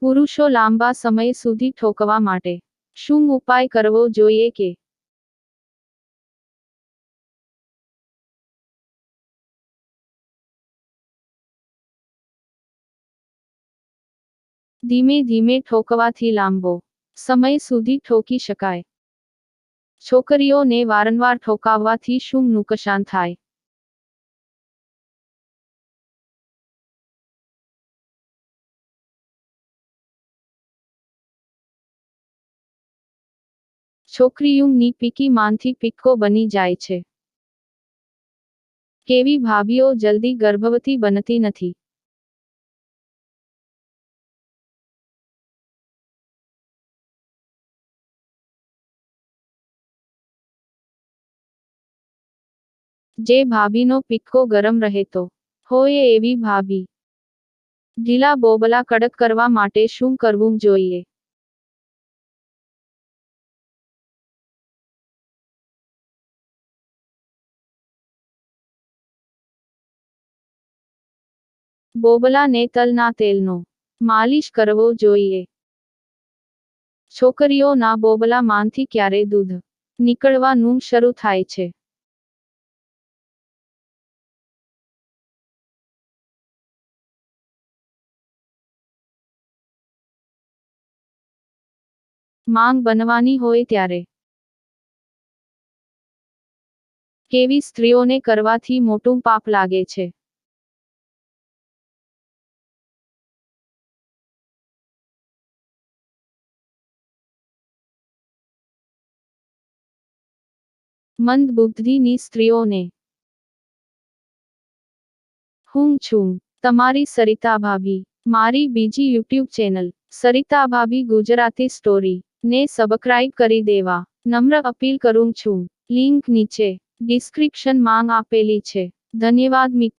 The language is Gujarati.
પુરુષો લાંબા સમય સુધી ઠોકવા માટે શું ઉપાય કરવો જોઈએ કે ધીમે ધીમે ઠોકવાથી લાંબો સમય સુધી ઠોકી શકાય? છોકરીઓને વારંવાર ઠોકાવવાથી શું નુકસાન થાય? છોકરીઓની પીકી માંથી પિક્કો બની જાય છે. કેવી ભાભીઓ જલ્દી ગર્ભવતી બનતી નથી? જે ભાભીનો પિક્કો ગરમ રહેતો હોય એવી ભાભી. ઢીલા બોબલા કડક કરવા માટે શું કરવું જોઈએ? બોબલાને તલના તેલનો માલિશ કરવો જોઈએ. છોકરીઓના બોબલા માંથી ક્યારે દૂધ નીકળવાનું શરૂ થાય છે? માંગ બનવાની હોય ત્યારે. કેવી સ્ત્રીઓને કરવાથી મોટું પાપ લાગે છે? મંદ બુદ્ધિની સ્ત્રીઓને. હું છું તમારી સરિતા ભાભી. મારી બીજી યુટ્યુબ ચેનલ સરિતા ભાભી ગુજરાતી સ્ટોરી ને સબસ્ક્રાઇબ કરી દેવા નમ્ર અપીલ કરું છું. લિંક નીચે ડિસ્ક્રિપ્શન માં આપેલી છે. ધન્યવાદ મિત્રો.